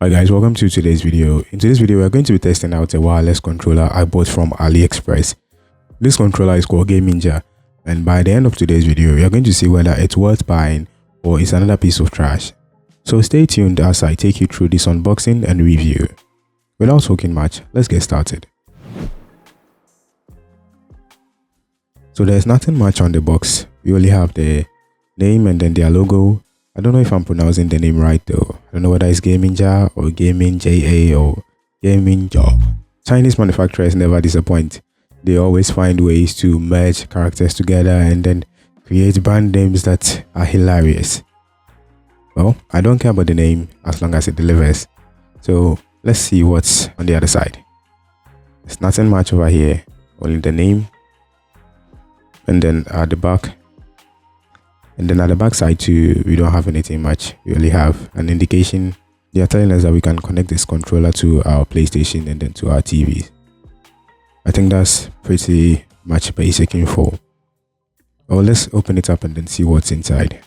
Hi guys, welcome to today's video. In today's video, we're going to be testing out a wireless controller I bought from AliExpress. This controller is called Game Ninja, and by the end of today's video, you're going to see whether it's worth buying or it's another piece of trash. So stay tuned as I take you through this unboxing and review. Without talking much, let's get started. So there's nothing much on the box. We only have the name and then their logo. I don't know if I'm pronouncing the name right though. I don't know whether it's Game Ninja or Gaming JA or Gaming Job. Chinese manufacturers never disappoint. They always find ways to merge characters together and then create brand names that are hilarious. Well, I don't care about the name as long as it delivers. So let's see what's on the other side. There's nothing much over here, only the name. And then at the back. And then at the back side too, we don't have anything much. We only have an indication. They are telling us that we can connect this controller to our PlayStation and then to our TV. I think that's pretty much basic info. Well, let's open it up and then see what's inside.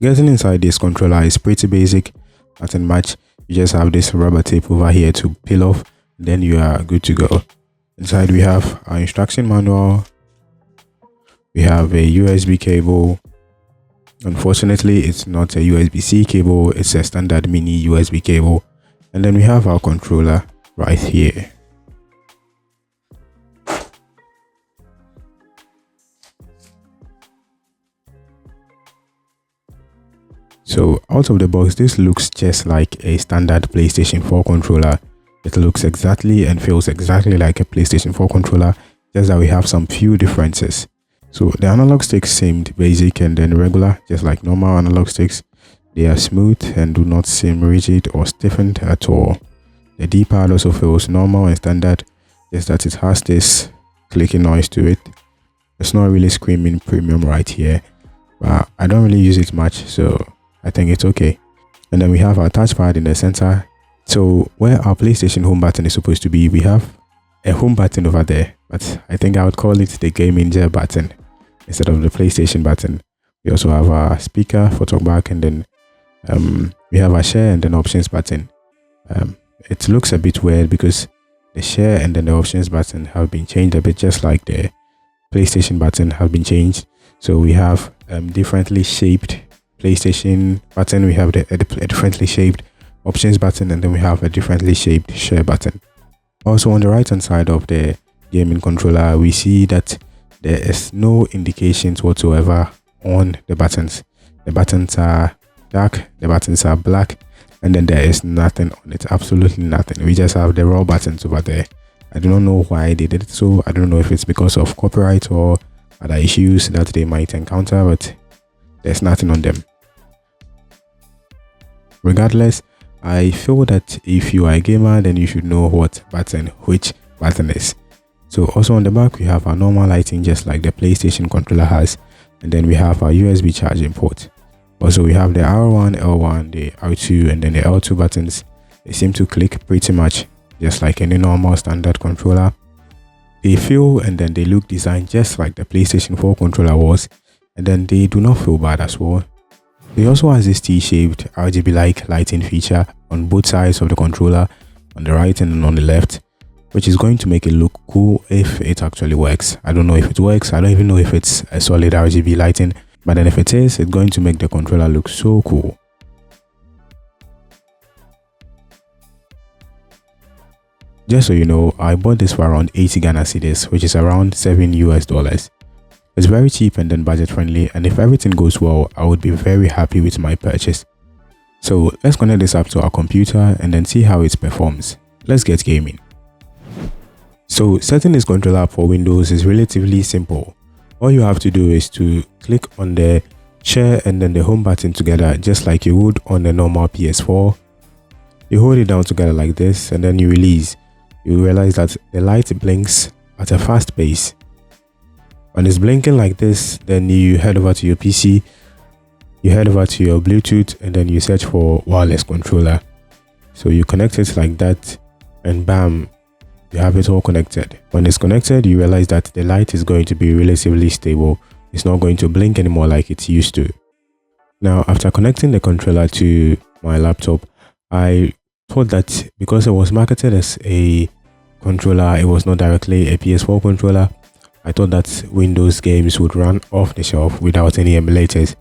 Getting inside this controller is pretty basic. Nothing much. You just have this rubber tape over here to peel off. Then you are good to go. Inside we have our instruction manual. We have a USB cable. Unfortunately, it's not a USB-C cable, it's a standard mini USB cable. And then we have our controller right here. So out of the box, this looks just like a standard PlayStation 4 controller. It looks exactly and feels exactly like a PlayStation 4 controller, just that we have some few differences. So the analog sticks seemed basic and then regular, just like normal analog sticks. They are smooth and do not seem rigid or stiffened at all. The D-pad also feels normal and standard, just that it has this clicking noise to it. It's not really screaming premium right here, but I don't really use it much, so I think it's okay. And then we have our touchpad in the center. So where our PlayStation home button is supposed to be, we have a home button over there, but I think I would call it the Game Ninja button instead of the PlayStation button. We also have our speaker for talkback, and then we have our share and then options button. It looks a bit weird because the share and then the options button have been changed a bit, just like the PlayStation button have been changed. So we have differently shaped PlayStation button, we have a differently shaped options button, and then we have a differently shaped share button. Also on the right hand side of the gaming controller, we see that there is no indications whatsoever on the buttons. The buttons are dark, the buttons are black, and then there is nothing on it, absolutely nothing. We just have the raw buttons over there. I do not know why they did it so. I don't know if it's because of copyright or other issues that they might encounter, but there's nothing on them. Regardless, I feel that if you are a gamer, then you should know which button is. So also on the back, we have our normal lighting just like the PlayStation controller has, and then we have our USB charging port. Also we have the R1, L1, the R2, and then the L2 buttons. They seem to click pretty much just like any normal standard controller. They feel and then they look designed just like the PlayStation 4 controller was, and then they do not feel bad as well. They also has this T-shaped RGB-like lighting feature on both sides of the controller, on the right and on the left, which is going to make it look cool if it actually works. I don't know if it works. I don't even know if it's a solid RGB lighting, but then if it is, it's going to make the controller look so cool. Just so you know, I bought this for around 80 Ghana cedis, which is around $7 US. It's very cheap and then budget friendly, and if everything goes well, I would be very happy with my purchase. So let's connect this up to our computer and then see how it performs. Let's get gaming. So setting this controller up for Windows is relatively simple. All you have to do is to click on the share and then the home button together, just like you would on a normal PS4. You hold it down together like this and then you release. You realize that the light blinks at a fast pace. When it's blinking like this, then you head over to your PC, you head over to your Bluetooth, and then you search for wireless controller. So you connect it like that, and bam, you have it all connected. When it's connected, you realize that the light is going to be relatively stable. It's not going to blink anymore like it used to. Now, after connecting the controller to my laptop. I thought that because it was marketed as a controller, it was not directly a PS4 controller. I thought that Windows games would run off the shelf without any emulators.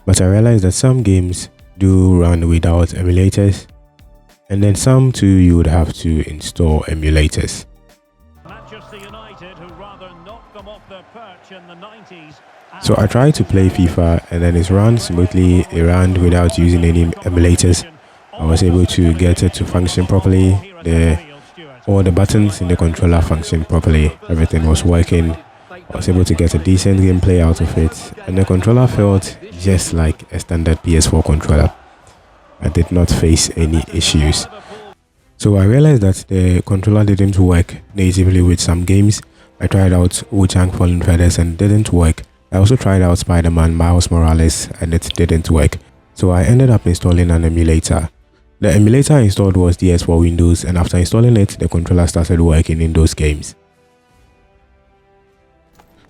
But I realized that some games do run without emulators, and then some too you would have to install emulators. So I tried to play FIFA and then it ran smoothly, it ran without using any emulators. I was able to get it to function properly. All the buttons in the controller functioned properly. Everything was working. I was able to get a decent gameplay out of it, and the controller felt just like a standard PS4 controller. I did not face any issues. So I realized that the controller didn't work natively with some games. I tried out Wu-Tang Fallen Feathers and it didn't work. I also tried out Spider-Man Miles Morales and it didn't work. So I ended up installing an emulator. The emulator I installed was DS for Windows, and after installing it, the controller started working in those games.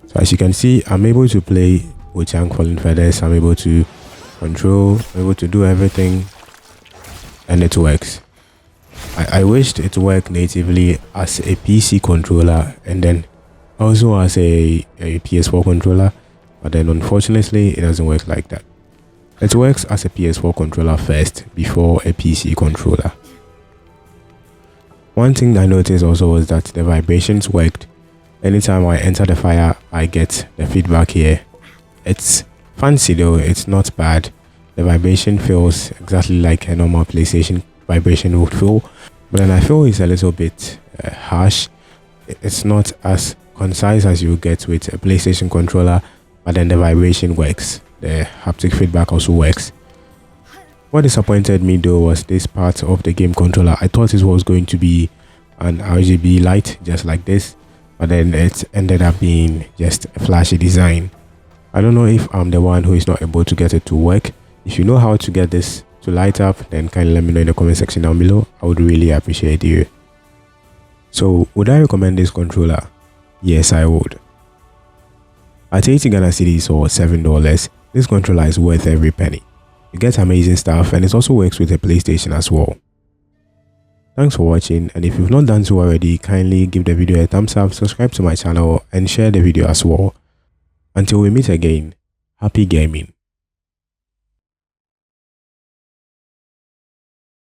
So as you can see, I'm able to play Wu-Tang Fallen Feathers, I'm able to control, I'm able to do everything, and it works. I wished it worked natively as a PC controller and then also as a PS4 controller, but then unfortunately it doesn't work like that. It works as a PS4 controller first before a PC controller. One thing I noticed also was that the vibrations worked. Anytime I enter the fire, I get the feedback here. It's fancy though, it's not bad. The vibration feels exactly like a normal PlayStation vibration would feel, but then I feel it's a little bit harsh. It's not as concise as you get with a PlayStation controller, but then the vibration works. The haptic feedback also works. What disappointed me though was this part of the game controller. I thought it was going to be an RGB light just like this, but then it ended up being just a flashy design. I don't know if I'm the one who is not able to get it to work. If you know how to get this to light up, then kindly let me know in the comment section down below. I would really appreciate you. So would I recommend this controller? Yes, I would. At 80 Ghana cedis or $7, this controller is worth every penny. It gets amazing stuff and it also works with a PlayStation as well. Thanks for watching, and if you've not done so already, kindly give the video a thumbs up, subscribe to my channel and share the video as well. Until we meet again, happy gaming.